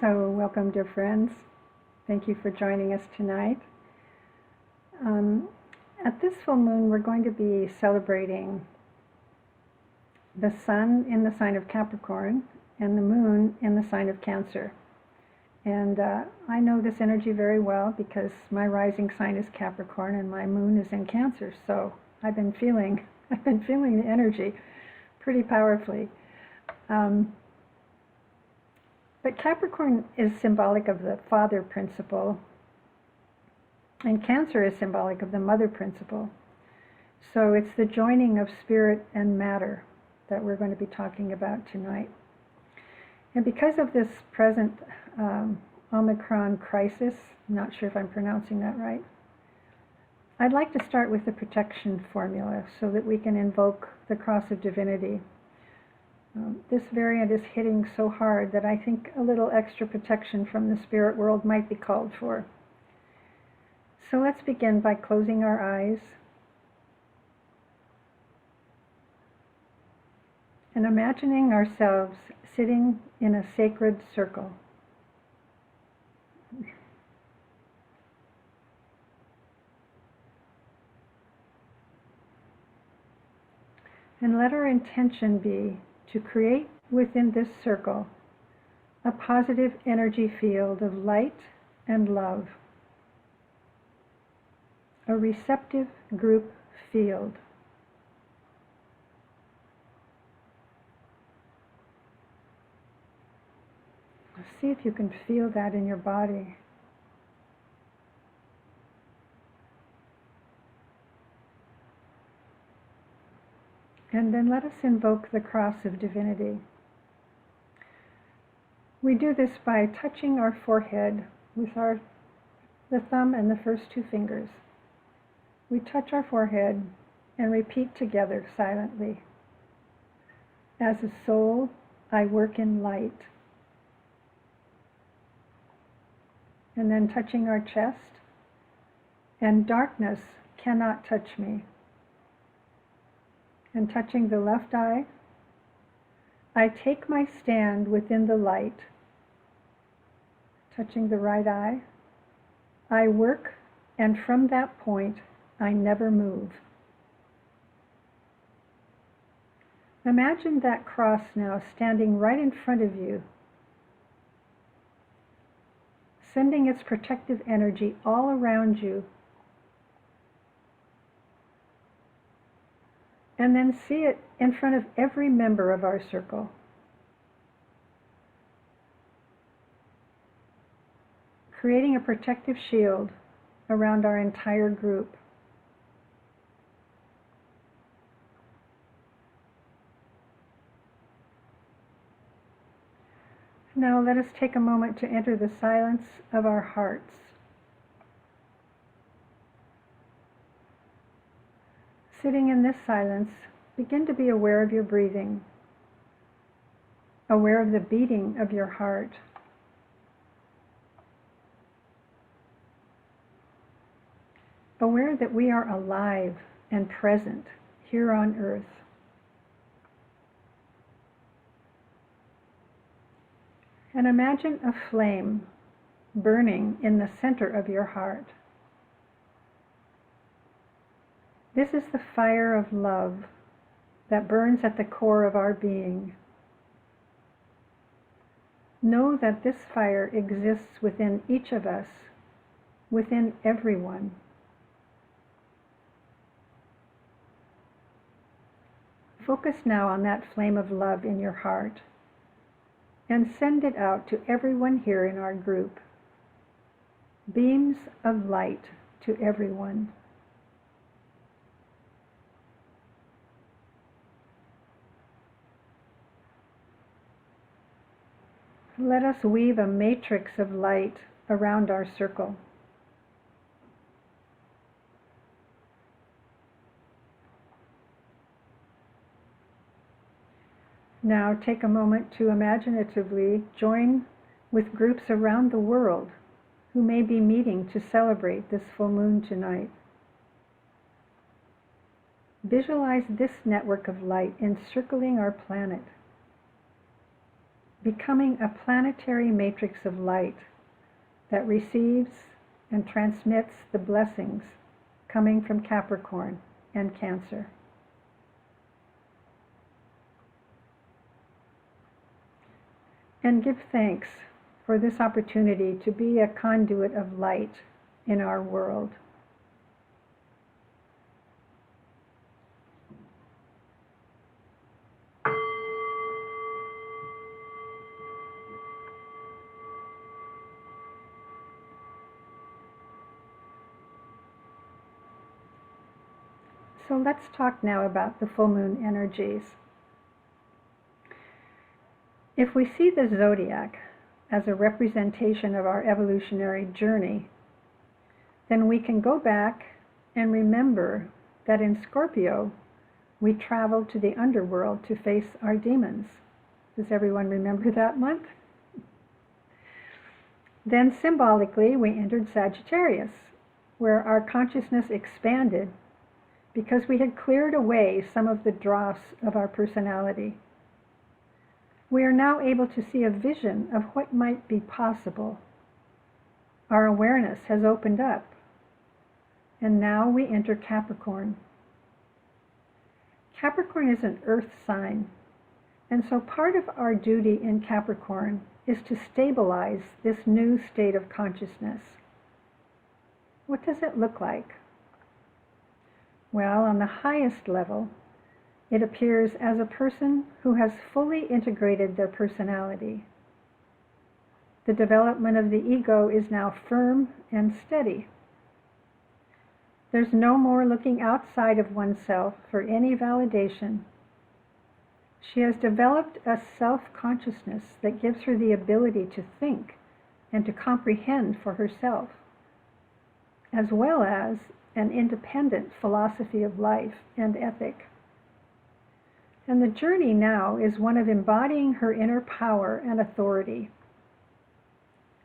So welcome, dear friends. Thank you for joining us tonight. At this full moon, we're going to be celebrating the sun in the sign of Capricorn and the moon in the sign of Cancer. And I know this energy very well because my rising sign is Capricorn and my moon is in Cancer. So I've been feeling the energy pretty powerfully. But Capricorn is symbolic of the father principle, and Cancer is symbolic of the mother principle. So it's the joining of spirit and matter that we're going to be talking about tonight. And because of this present Omicron crisis, I'm not sure if I'm pronouncing that right, I'd like to start with the protection formula so that we can invoke the cross of divinity. This variant is hitting so hard that I think a little extra protection from the spirit world might be called for. So let's begin by closing our eyes and imagining ourselves sitting in a sacred circle. And let our intention be to create within this circle a positive energy field of light and love, a receptive group field. See if you can feel that in your body. And then let us invoke the cross of divinity. We do this by touching our forehead with the thumb and the first two fingers. We touch our forehead and repeat together silently. As a soul, I work in light. And then touching our chest, and darkness cannot touch me. And touching the left eye, I take my stand within the light. Touching the right eye, I work, and from that point, I never move. Imagine that cross now standing right in front of you, sending its protective energy all around you. And then see it in front of every member of our circle. Creating a protective shield around our entire group. Now let us take a moment to enter the silence of our hearts. Sitting in this silence, begin to be aware of your breathing, aware of the beating of your heart. Aware that we are alive and present here on earth. And imagine a flame burning in the center of your heart. This is the fire of love that burns at the core of our being. Know that this fire exists within each of us, within everyone. Focus now on that flame of love in your heart and send it out to everyone here in our group. Beams of light to everyone. Let us weave a matrix of light around our circle. Now take a moment to imaginatively join with groups around the world who may be meeting to celebrate this full moon tonight. Visualize this network of light encircling our planet. becoming a planetary matrix of light that receives and transmits the blessings coming from Capricorn and Cancer. And give thanks for this opportunity to be a conduit of light in our world. So let's talk now about the full moon energies. If we see the zodiac as a representation of our evolutionary journey, then we can go back and remember that in Scorpio, we traveled to the underworld to face our demons. Does everyone remember that month? Then symbolically, we entered Sagittarius, where our consciousness expanded because we had cleared away some of the dross of our personality. We are now able to see a vision of what might be possible. Our awareness has opened up, and now we enter Capricorn. Capricorn is an earth sign, and so part of our duty in Capricorn is to stabilize this new state of consciousness. What does it look like? Well, on the highest level, it appears as a person who has fully integrated their personality. The development of the ego is now firm and steady. There's no more looking outside of oneself for any validation. She has developed a self-consciousness that gives her the ability to think and to comprehend for herself, as well as an independent philosophy of life and ethic. And the journey now is one of embodying her inner power and authority.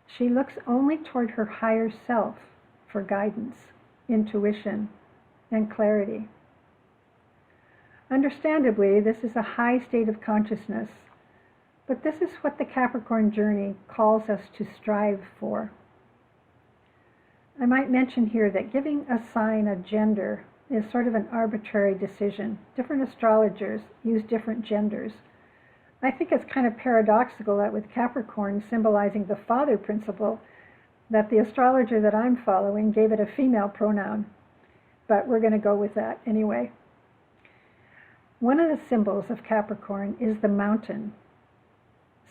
She looks only toward her higher self for guidance, intuition, and clarity. Understandably, this is a high state of consciousness, but this is what the Capricorn journey calls us to strive for. I might mention here that giving a sign a gender is sort of an arbitrary decision. Different astrologers use different genders. I think it's kind of paradoxical that with Capricorn symbolizing the father principle, that the astrologer that I'm following gave it a female pronoun. But we're going to go with that anyway. One of the symbols of Capricorn is the mountain,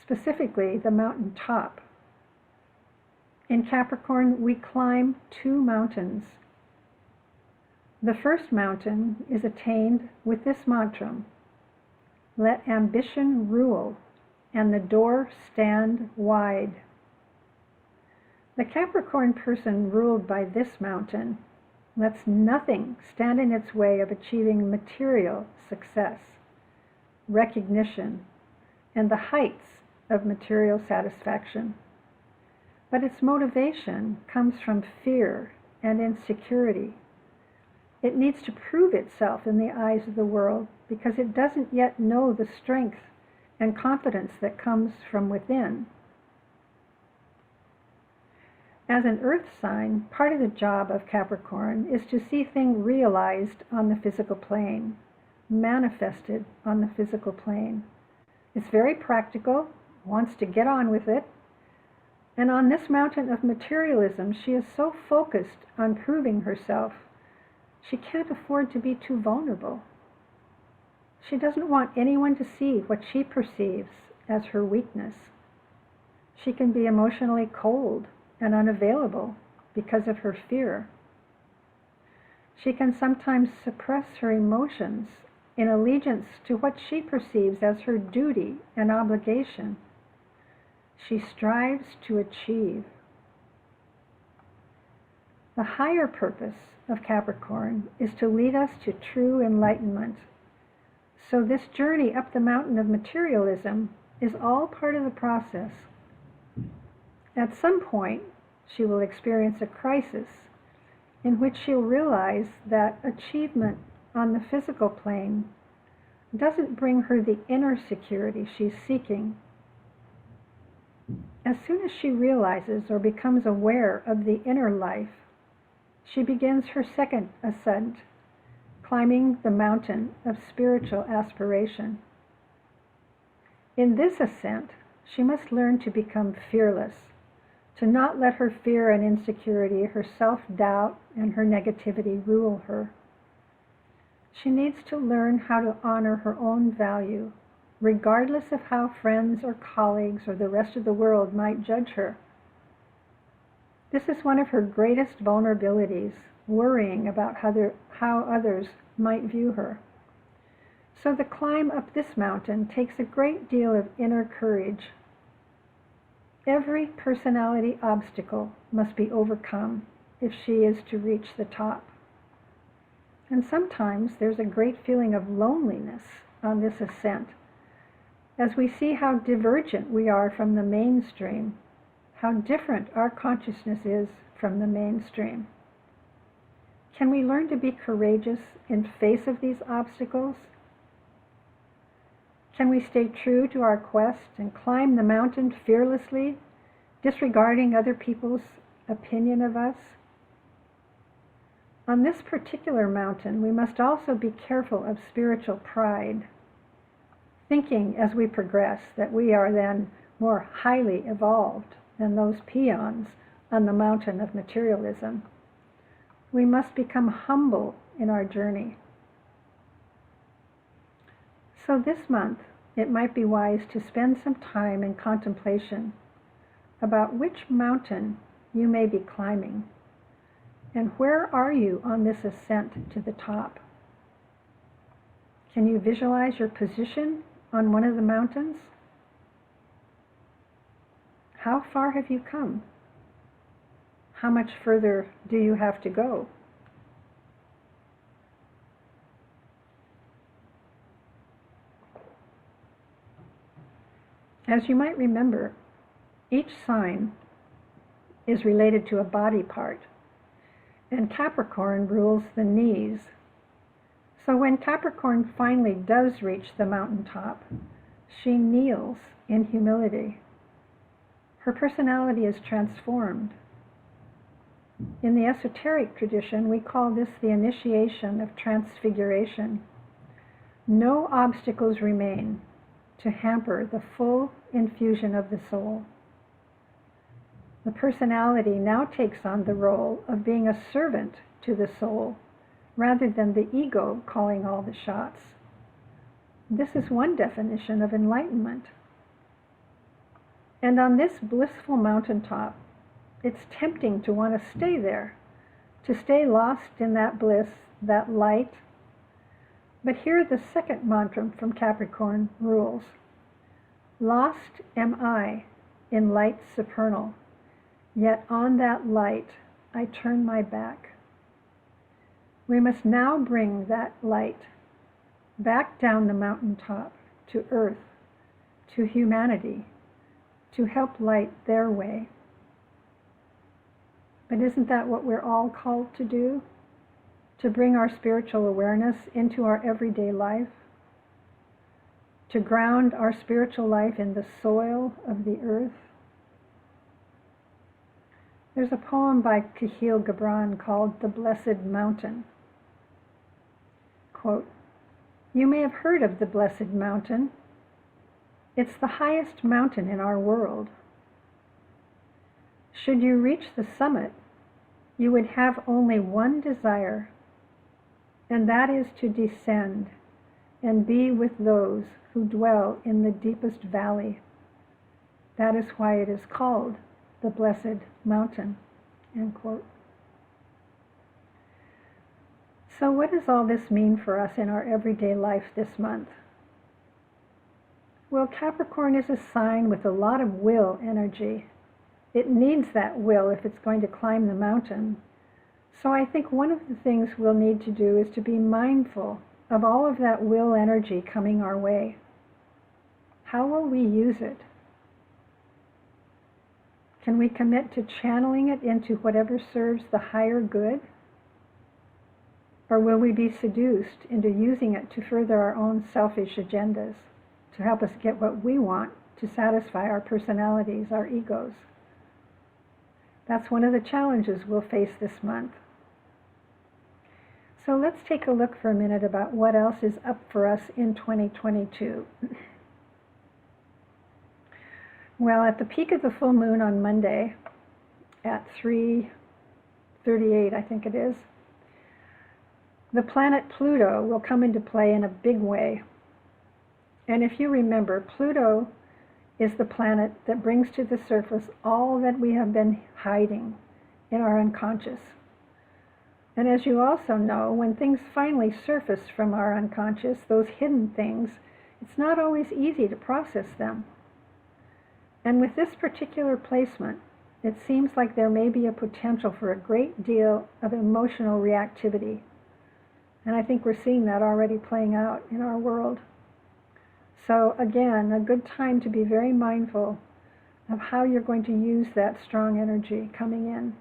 specifically the mountain top. In Capricorn, we climb two mountains. The first mountain is attained with this mantra: let ambition rule and the door stand wide. The Capricorn person ruled by this mountain lets nothing stand in its way of achieving material success, recognition, and the heights of material satisfaction. But its motivation comes from fear and insecurity. It needs to prove itself in the eyes of the world because it doesn't yet know the strength and confidence that comes from within. As an earth sign, part of the job of Capricorn is to see things realized on the physical plane, manifested on the physical plane. It's very practical, wants to get on with it, and on this mountain of materialism, she is so focused on proving herself, she can't afford to be too vulnerable. She doesn't want anyone to see what she perceives as her weakness. She can be emotionally cold and unavailable because of her fear. She can sometimes suppress her emotions in allegiance to what she perceives as her duty and obligation. She strives to achieve. The higher purpose of Capricorn is to lead us to true enlightenment. So this journey up the mountain of materialism is all part of the process. At some point, she will experience a crisis in which she'll realize that achievement on the physical plane doesn't bring her the inner security she's seeking. As soon as she realizes or becomes aware of the inner life, she begins her second ascent, climbing the mountain of spiritual aspiration. In this ascent, she must learn to become fearless, to not let her fear and insecurity, her self-doubt, and her negativity rule her. She needs to learn how to honor her own value, regardless of how friends or colleagues or the rest of the world might judge her. This is one of her greatest vulnerabilities, worrying about how others might view her. So the climb up this mountain takes a great deal of inner courage. Every personality obstacle must be overcome if she is to reach the top. And sometimes there's a great feeling of loneliness on this ascent, as we see how divergent we are from the mainstream, how different our consciousness is from the mainstream. Can we learn to be courageous in face of these obstacles? Can we stay true to our quest and climb the mountain fearlessly, disregarding other people's opinion of us? On this particular mountain, we must also be careful of spiritual pride, thinking as we progress that we are then more highly evolved than those peons on the mountain of materialism. We must become humble in our journey. So this month, it might be wise to spend some time in contemplation about which mountain you may be climbing, and where are you on this ascent to the top. Can you visualize your position on one of the mountains? How far have you come? How much further do you have to go? As you might remember, each sign is related to a body part, and Capricorn rules the knees. So when Capricorn finally does reach the mountaintop, she kneels in humility. Her personality is transformed. In the esoteric tradition, we call this the initiation of Transfiguration. No obstacles remain to hamper the full infusion of the soul. The personality now takes on the role of being a servant to the soul, rather than the ego calling all the shots. This is one definition of enlightenment. And on this blissful mountaintop, it's tempting to want to stay there, to stay lost in that bliss, that light. But here the second mantra from Capricorn rules. Lost am I in light supernal, yet on that light I turn my back. We must now bring that light back down the mountaintop to earth, to humanity, to help light their way. But isn't that what we're all called to do? To bring our spiritual awareness into our everyday life? To ground our spiritual life in the soil of the earth? There's a poem by Kahlil Gibran called The Blessed Mountain. Quote, "You may have heard of the Blessed Mountain. It's the highest mountain in our world. Should you reach the summit, you would have only one desire, and that is to descend and be with those who dwell in the deepest valley. That is why it is called the Blessed Mountain." End quote. So what does all this mean for us in our everyday life this month? Well, Capricorn is a sign with a lot of will energy. It needs that will if it's going to climb the mountain. So I think one of the things we'll need to do is to be mindful of all of that will energy coming our way. How will we use it? Can we commit to channeling it into whatever serves the higher good? Or will we be seduced into using it to further our own selfish agendas, to help us get what we want to satisfy our personalities, our egos. That's one of the challenges we'll face this month. So let's take a look for a minute about what else is up for us in 2022. Well, at the peak of the full moon on Monday at 3:38, I think it is, the planet Pluto will come into play in a big way. And if you remember, Pluto is the planet that brings to the surface all that we have been hiding in our unconscious. And as you also know, when things finally surface from our unconscious, those hidden things, it's not always easy to process them. And with this particular placement, it seems like there may be a potential for a great deal of emotional reactivity. And I think we're seeing that already playing out in our world. So again, a good time to be very mindful of how you're going to use that strong energy coming in.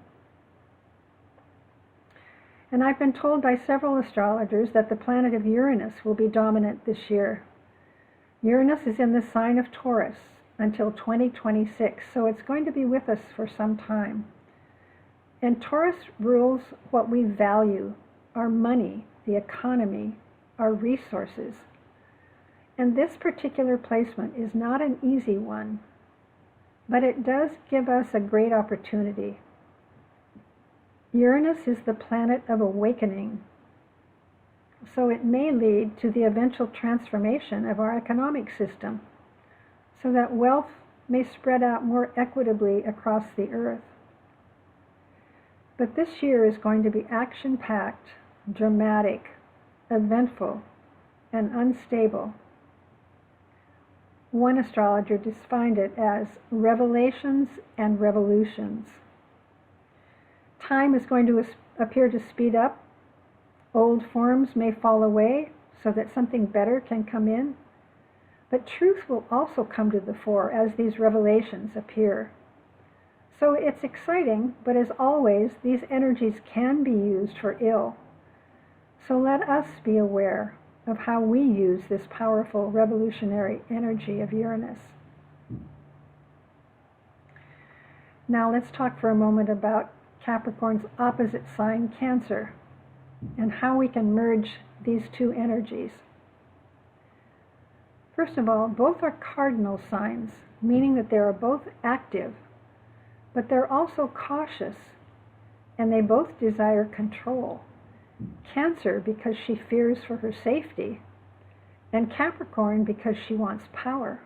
And I've been told by several astrologers that the planet of Uranus will be dominant this year. Uranus is in the sign of Taurus until 2026, so it's going to be with us for some time. And Taurus rules what we value, our money, the economy, our resources. And this particular placement is not an easy one, but it does give us a great opportunity. Uranus is the planet of awakening, so it may lead to the eventual transformation of our economic system, so that wealth may spread out more equitably across the earth. But this year is going to be action-packed, dramatic, eventful, and unstable. One astrologer defined it as revelations and revolutions. Time is going to appear to speed up. Old forms may fall away so that something better can come in. But truth will also come to the fore as these revelations appear. So it's exciting, but as always, these energies can be used for ill. So let us be aware of how we use this powerful revolutionary energy of Uranus. Now let's talk for a moment about Capricorn's opposite sign, Cancer, and how we can merge these two energies. First of all, both are cardinal signs, meaning that they are both active, but they're also cautious, and they both desire control. Cancer because she fears for her safety, and Capricorn because she wants power.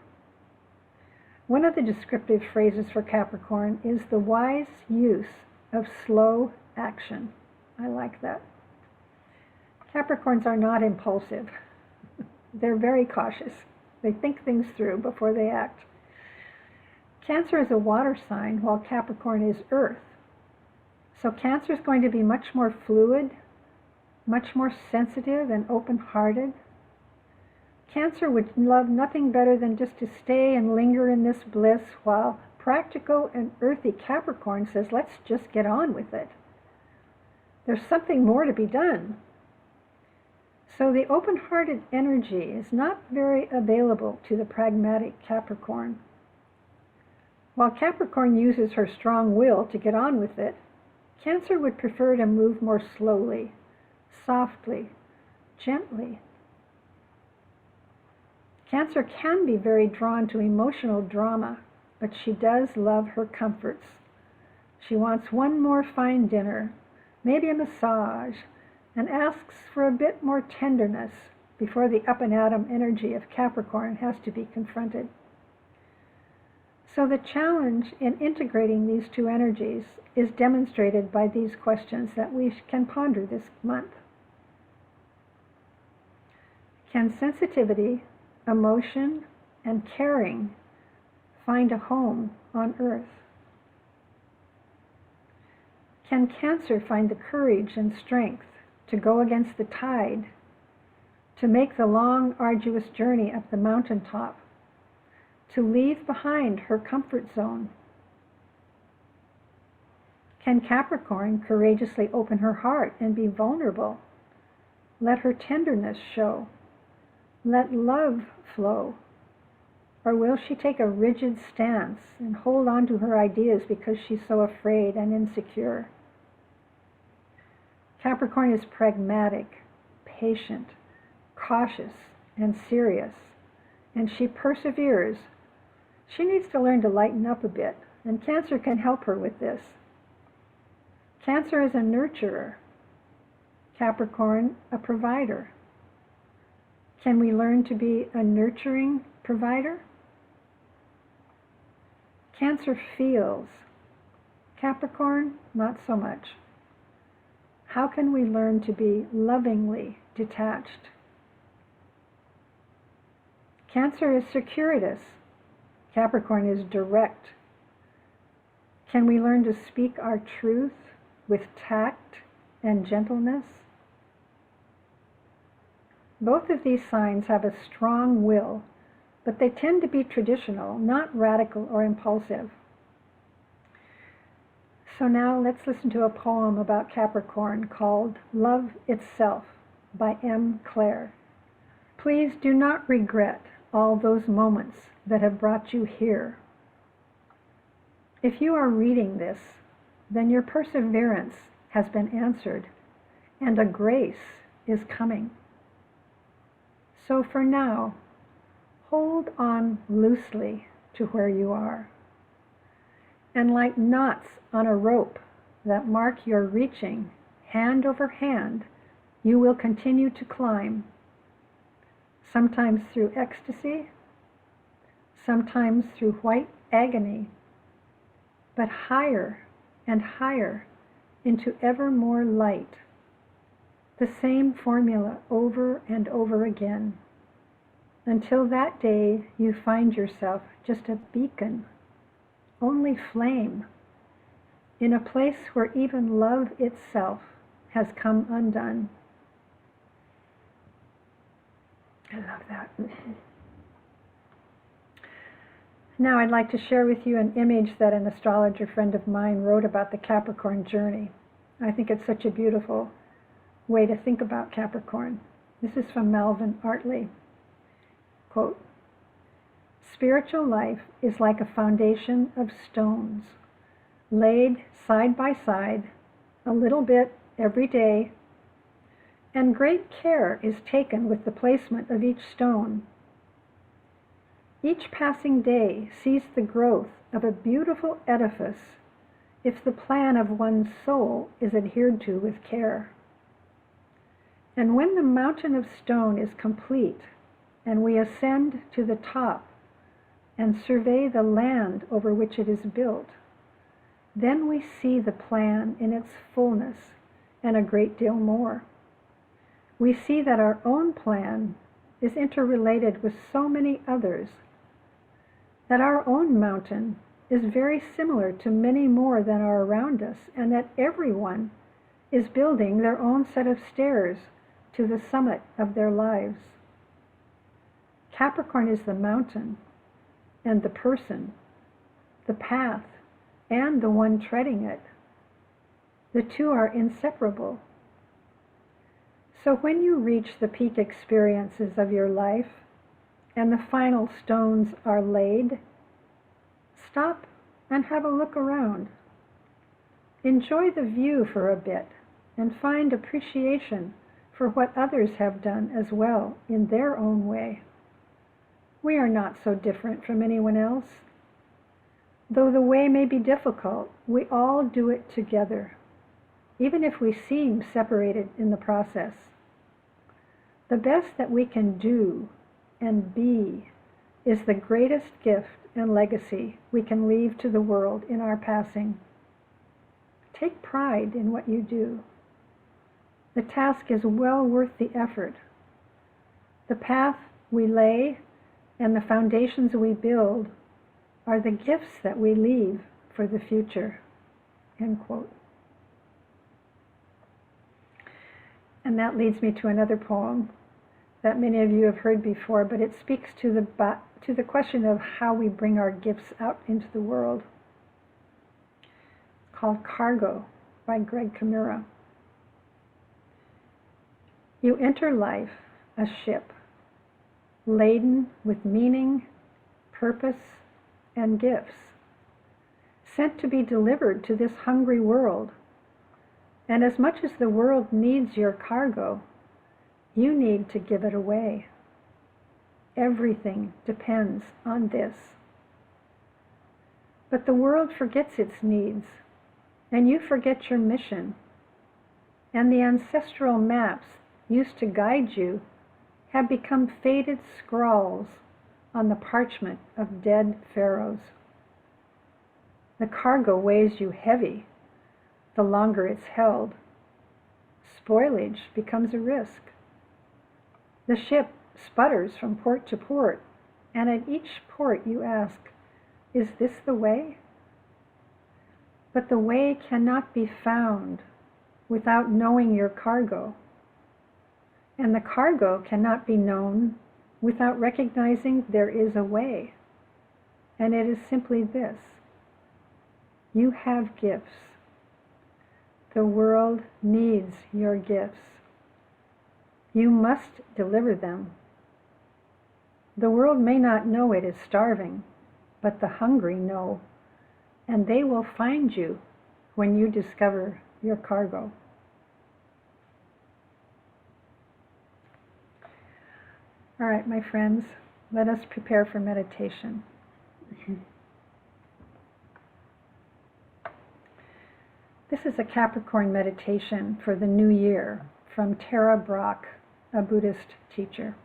One of the descriptive phrases for Capricorn is the wise use of slow action. I like that. Capricorns are not impulsive. They're very cautious. They think things through before they act. Cancer is a water sign, while Capricorn is earth. So Cancer is going to be much more fluid, much more sensitive and open-hearted. Cancer would love nothing better than just to stay and linger in this bliss, while practical and earthy Capricorn says, let's just get on with it. There's something more to be done. So the open-hearted energy is not very available to the pragmatic Capricorn. While Capricorn uses her strong will to get on with it, Cancer would prefer to move more slowly, softly, gently. Cancer can be very drawn to emotional drama, but she does love her comforts. She wants one more fine dinner, maybe a massage, and asks for a bit more tenderness before the up-and-atom energy of Capricorn has to be confronted. So the challenge in integrating these two energies is demonstrated by these questions that we can ponder this month. Can sensitivity, emotion, and caring find a home on Earth? Can Cancer find the courage and strength to go against the tide, to make the long, arduous journey up the mountaintop, to leave behind her comfort zone? Can Capricorn courageously open her heart and be vulnerable? Let her tenderness show. Let love flow. Or will she take a rigid stance and hold on to her ideas because she's so afraid and insecure? Capricorn is pragmatic, patient, cautious, and serious, and she perseveres. She needs to learn to lighten up a bit, and Cancer can help her with this. Cancer is a nurturer, Capricorn a provider. Can we learn to be a nurturing provider? Cancer feels, Capricorn not so much. How can we learn to be lovingly detached? Cancer is circuitous, Capricorn is direct. Can we learn to speak our truth with tact and gentleness? Both of these signs have a strong will, but they tend to be traditional, not radical or impulsive. So now let's listen to a poem about Capricorn called Love Itself by M. Clare. Please do not regret all those moments that have brought you here. If you are reading this, then your perseverance has been answered, and a grace is coming. So for now, hold on loosely to where you are. And like knots on a rope that mark your reaching, hand over hand, you will continue to climb, sometimes through ecstasy, sometimes through white agony, but higher and higher into ever more light. The same formula over and over again, until that day you find yourself just a beacon, only flame, in a place where even love itself has come undone. I love that. Now I'd like to share with you an image that an astrologer friend of mine wrote about the Capricorn journey. I think it's such a beautiful way to think about Capricorn. This is from Malvin Artley. Quote, "Spiritual life is like a foundation of stones, laid side by side, a little bit every day, and great care is taken with the placement of each stone. Each passing day sees the growth of a beautiful edifice if the plan of one's soul is adhered to with care. And when the mountain of stone is complete, and we ascend to the top and survey the land over which it is built, then we see the plan in its fullness and a great deal more. We see that our own plan is interrelated with so many others, that our own mountain is very similar to many more that are around us, and that everyone is building their own set of stairs to the summit of their lives. Capricorn is the mountain, and the person, the path, and the one treading it. The two are inseparable. So when you reach the peak experiences of your life, and the final stones are laid, stop and have a look around. Enjoy the view for a bit and find appreciation for what others have done as well in their own way. We are not so different from anyone else. Though the way may be difficult, we all do it together, even if we seem separated in the process. The best that we can do and be is the greatest gift and legacy we can leave to the world in our passing. Take pride in what you do. The task is well worth the effort. The path we lay and the foundations we build are the gifts that we leave for the future." End quote. And that leads me to another poem that many of you have heard before, but it speaks to the question of how we bring our gifts out into the world. It's called Cargo by Greg Kimura. You enter life a ship, laden with meaning, purpose, and gifts, sent to be delivered to this hungry world. And as much as the world needs your cargo, you need to give it away. Everything depends on this. But the world forgets its needs, and you forget your mission. And the ancestral maps used to guide you have become faded scrawls on the parchment of dead pharaohs. The cargo weighs you heavy the longer it's held. Spoilage becomes a risk. The ship sputters from port to port, and at each port you ask, is this the way? But the way cannot be found without knowing your cargo. And the cargo cannot be known without recognizing there is a way. And it is simply this: you have gifts. The world needs your gifts. You must deliver them. The world may not know it is starving, but the hungry know, and they will find you when you discover your cargo. All right, my friends, let us prepare for meditation. This is a Capricorn meditation for the new year from Tara Brach, a Buddhist teacher.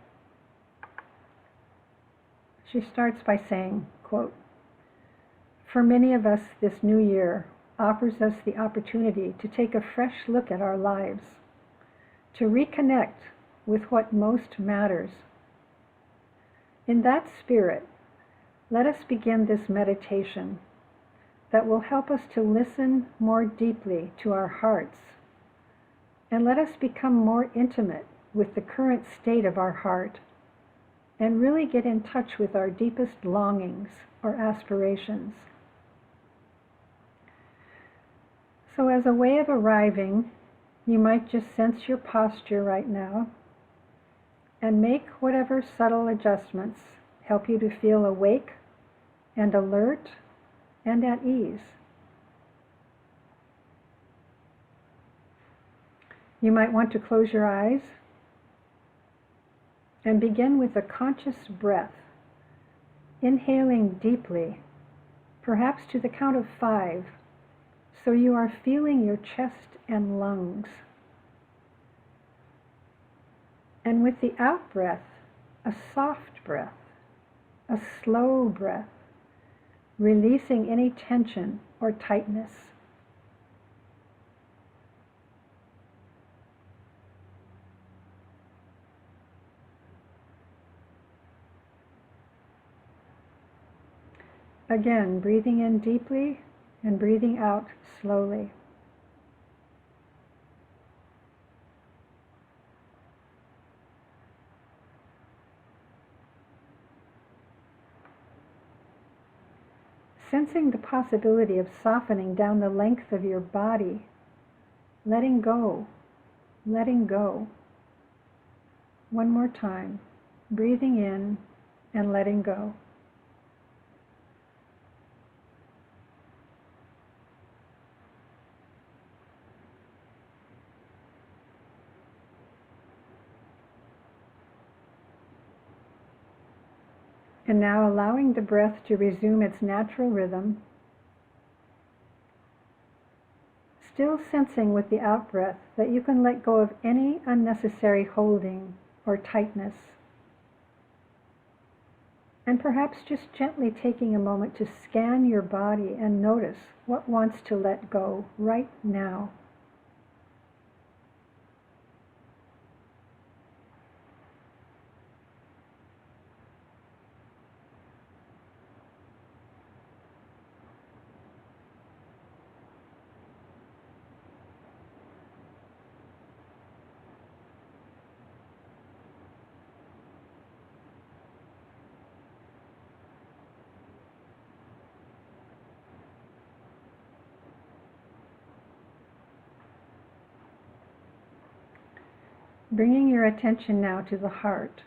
She starts by saying, quote, "For many of us, this new year offers us the opportunity to take a fresh look at our lives, to reconnect with what most matters. In that spirit, let us begin this meditation that will help us to listen more deeply to our hearts, and let us become more intimate with the current state of our heart and really get in touch with our deepest longings or aspirations." So as a way of arriving, you might just sense your posture right now and make whatever subtle adjustments help you to feel awake and alert and at ease. You might want to close your eyes and begin with a conscious breath, inhaling deeply, perhaps to the count of 5, so you are feeling your chest and lungs. And with the out-breath, a soft breath, a slow breath, releasing any tension or tightness. Again, breathing in deeply and breathing out slowly. Sensing the possibility of softening down the length of your body, letting go, letting go. One more time, breathing in and letting go. And now allowing the breath to resume its natural rhythm, still sensing with the out-breath that you can let go of any unnecessary holding or tightness. And perhaps just gently taking a moment to scan your body and notice what wants to let go right now. Bringing your attention now to the heart.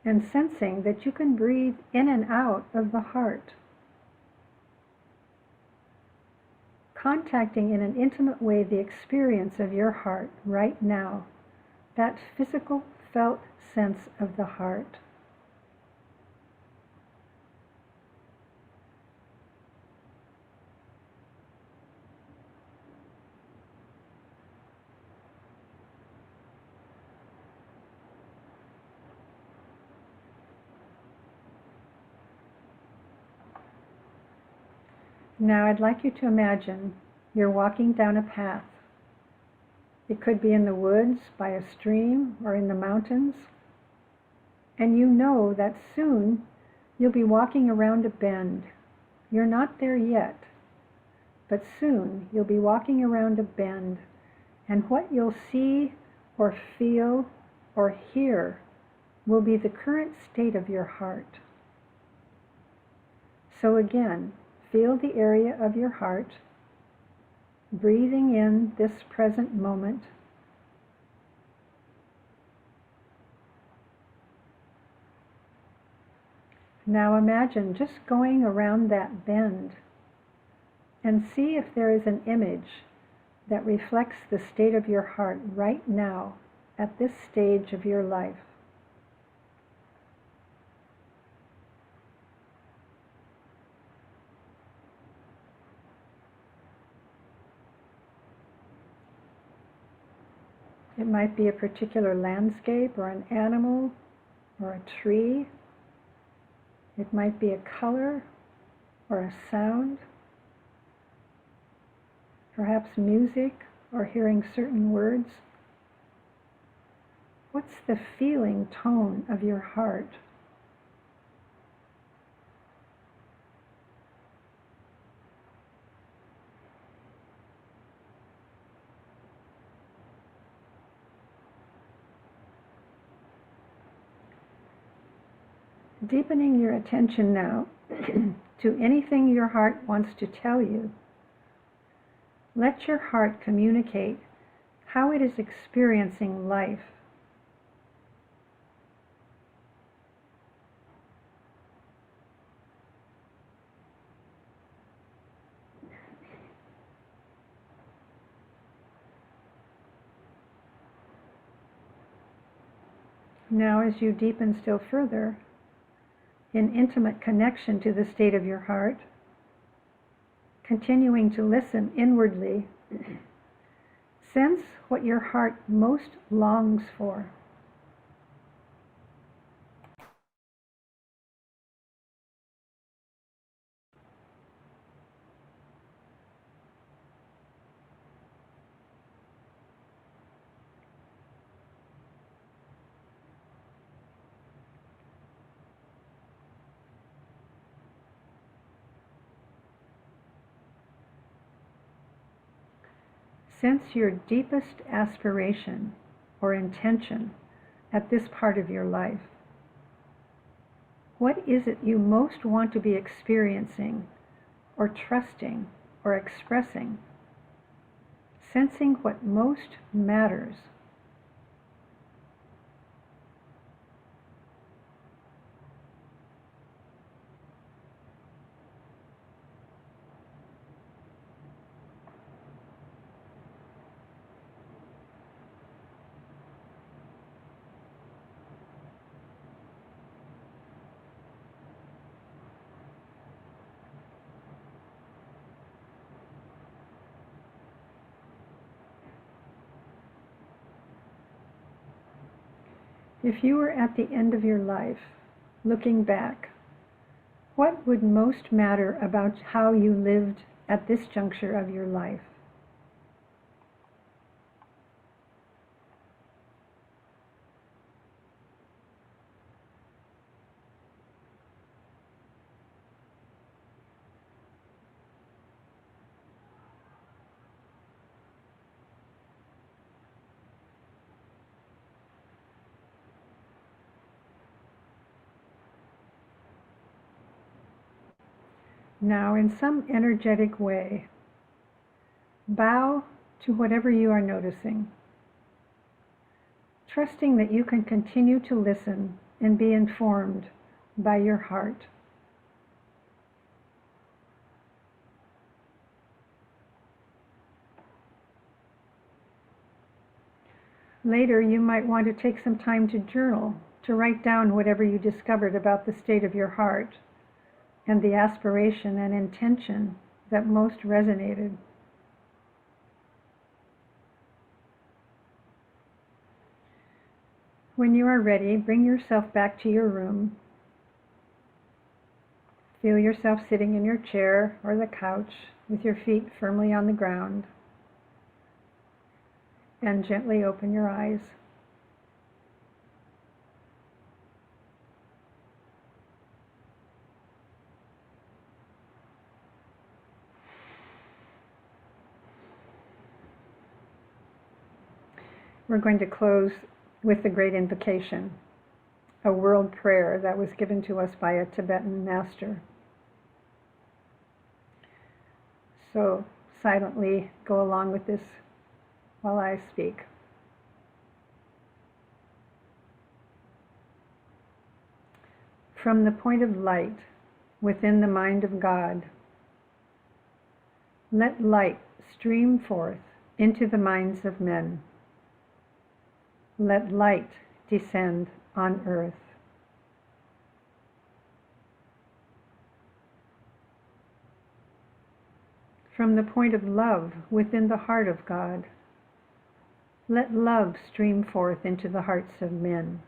and sensing that you can breathe in and out of the heart, contacting in an intimate way the experience of your heart right now, that physical, felt sense of the heart. Now I'd like you to imagine you're walking down a path. It could be in the woods, by a stream, or in the mountains. And you know that soon you'll be walking around a bend. You're not there yet, but soon you'll be walking around a bend, and what you'll see or feel or hear will be the current state of your heart. So again, feel the area of your heart, breathing in this present moment. Now imagine just going around that bend and see if there is an image that reflects the state of your heart right now at this stage of your life. It might be a particular landscape or an animal or a tree. It might be a color or a sound, perhaps music or hearing certain words. What's the feeling tone of your heart? Deepening your attention now to anything your heart wants to tell you. Let your heart communicate how it is experiencing life. Now, as you deepen still further, in intimate connection to the state of your heart, continuing to listen inwardly, sense what your heart most longs for. Sense your deepest aspiration or intention at this part of your life. What is it you most want to be experiencing or trusting or expressing? Sensing what most matters. If you were at the end of your life, looking back, what would most matter about how you lived at this juncture of your life? Now, in some energetic way, bow to whatever you are noticing, trusting that you can continue to listen and be informed by your heart. Later, you might want to take some time to journal, to write down whatever you discovered about the state of your heart and the aspiration and intention that most resonated. When you are ready, bring yourself back to your room. Feel yourself sitting in your chair or the couch with your feet firmly on the ground, and gently open your eyes. We're going to close with the Great Invocation, a world prayer that was given to us by a Tibetan master. So silently go along with this while I speak. From the point of light within the mind of God, let light stream forth into the minds of men. Let light descend on earth. From the point of love within the heart of God, let love stream forth into the hearts of men.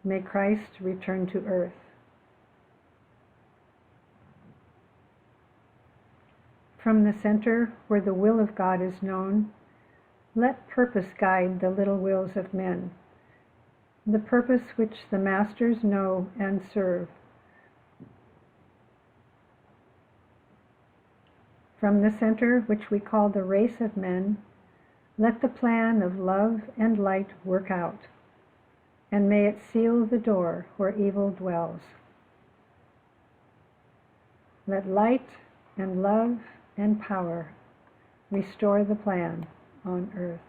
May Christ return to earth. From the center where the will of God is known, let purpose guide the little wills of men, the purpose which the masters know and serve. From the center which we call the race of men, let the plan of love and light work out, and may it seal the door where evil dwells. Let light and love and power restore the plan on earth.